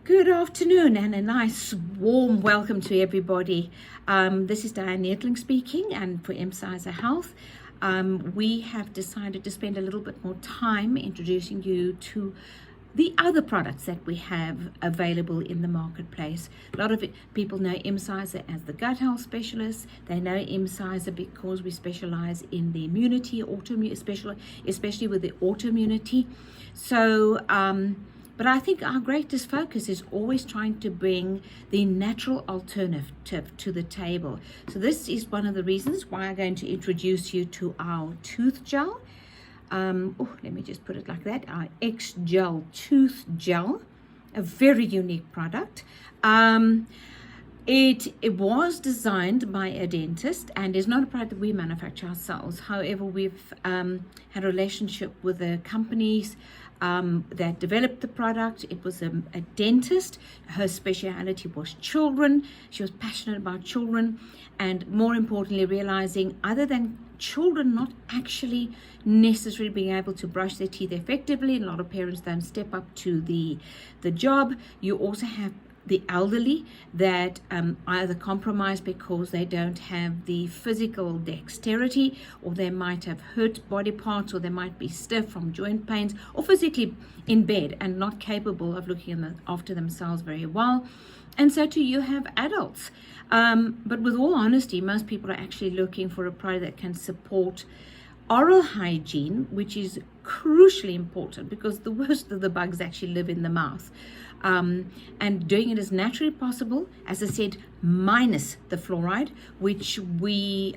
Good afternoon and a nice warm welcome to everybody. This is Diane Needling speaking, and for Imsyser Health, we have decided to spend a little bit more time introducing you to the other products that we have available in the marketplace. A lot of people know Imsyser as the gut health specialist. They know Imsyser because we specialize in the immunity, especially with the autoimmunity. But I think our greatest focus is always trying to bring the natural alternative to the table. So this is one of the reasons why I'm going to introduce you to our tooth gel. Let me just put it like that. Our XGel tooth gel, a very unique product. It was designed by a dentist and is not a product that we manufacture ourselves. However, we've had a relationship with the companies that developed the product. It was a dentist. Her speciality was children. She was passionate about children, and more importantly, realizing other than children not actually necessarily being able to brush their teeth effectively, and a lot of parents don't step up to the job. You also have the elderly that either compromise because they don't have the physical dexterity, or they might have hurt body parts, or they might be stiff from joint pains, or physically in bed and not capable of looking after themselves very well. And so too, you have adults. But with all honesty, most people are actually looking for a product that can support oral hygiene, which is crucially important because the worst of the bugs actually live in the mouth. And doing it as naturally possible, as I said, minus the fluoride, which we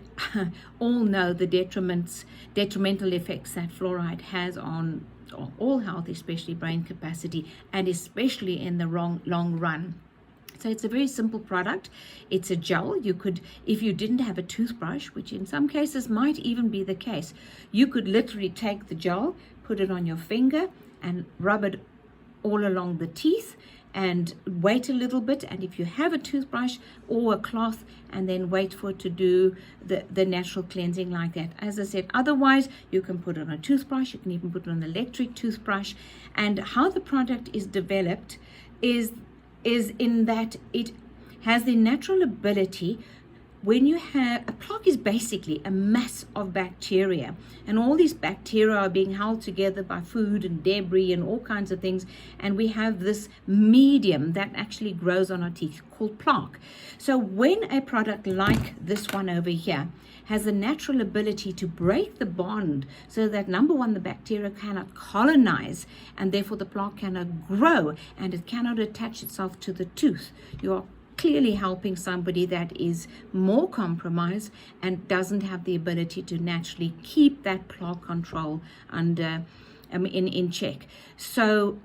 all know the detrimental effects that fluoride has on all health, especially brain capacity, and especially in the long run. So it's a very simple product. It's a gel. You could, if you didn't have a toothbrush, which in some cases might even be the case, you could literally take the gel, put it on your finger, and rub it all along the teeth and wait a little bit. And if you have a toothbrush or a cloth, and then wait for it to do the natural cleansing like that. As I said, otherwise you can put it on a toothbrush. You can even put it on an electric toothbrush. And how the product is developed is in that it has the natural ability. When you have a plaque, is basically a mass of bacteria, and all these bacteria are being held together by food and debris and all kinds of things, and we have this medium that actually grows on our teeth called plaque. So when a product like this one over here has a natural ability to break the bond, so that number one, the bacteria cannot colonize, and therefore the plaque cannot grow and it cannot attach itself to the tooth, you're clearly helping somebody that is more compromised and doesn't have the ability to naturally keep that plaque control under in check. So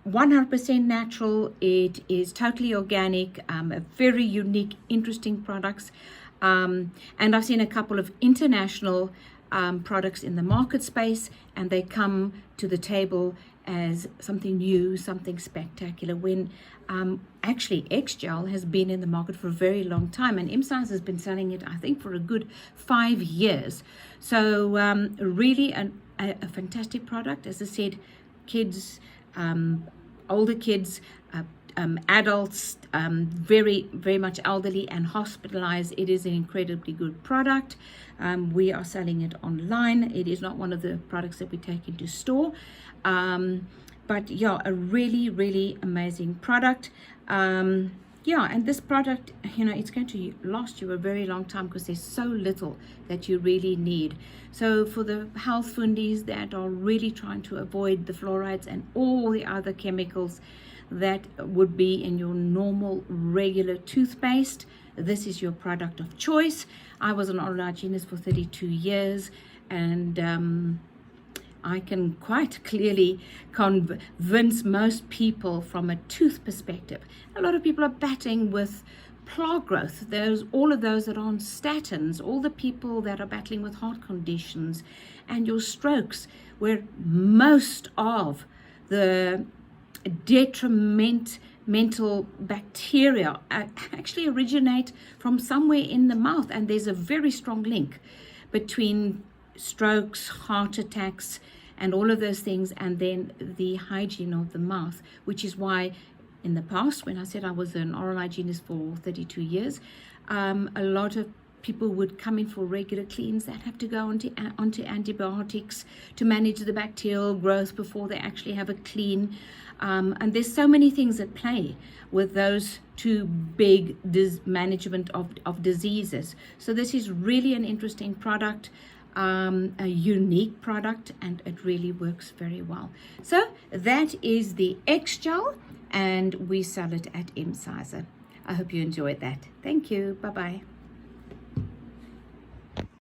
100% natural. It is totally organic, a very unique, interesting products. And I've seen a couple of international products in the market space, and they come to the table as something new, something spectacular, when actually XGel has been in the market for a very long time, and Imsyser has been selling it, I think, for a good 5 years. So really a fantastic product. As I said, kids, older kids, adults, very, very much elderly and hospitalized. It is an incredibly good product. We are selling it online. It is not one of the products that we take into store. But yeah, a really, really amazing product. Yeah, and this product, it's going to last you a very long time because there's so little that you really need. So for the health fundies that are really trying to avoid the fluorides and all the other chemicals that would be in your normal regular toothpaste, this is your product of choice. I was an oral hygienist for 32 years, and I can quite clearly convince most people from a tooth perspective. A lot of people are battling with plaque growth. There's all of those that are on statins, all the people that are battling with heart conditions and your strokes, where most of the detrimental bacteria actually originate from somewhere in the mouth. And there's a very strong link between strokes, heart attacks, and all of those things, and then the hygiene of the mouth, which is why in the past, when I said I was an oral hygienist for 32 years, a lot of people would come in for regular cleans that have to go onto antibiotics to manage the bacterial growth before they actually have a clean. And there's so many things at play with those two big management of diseases. So this is really an interesting product, a unique product, and it really works very well. So that is the XGel, and we sell it at Imsyser. I hope you enjoyed that. Thank you. Bye-bye.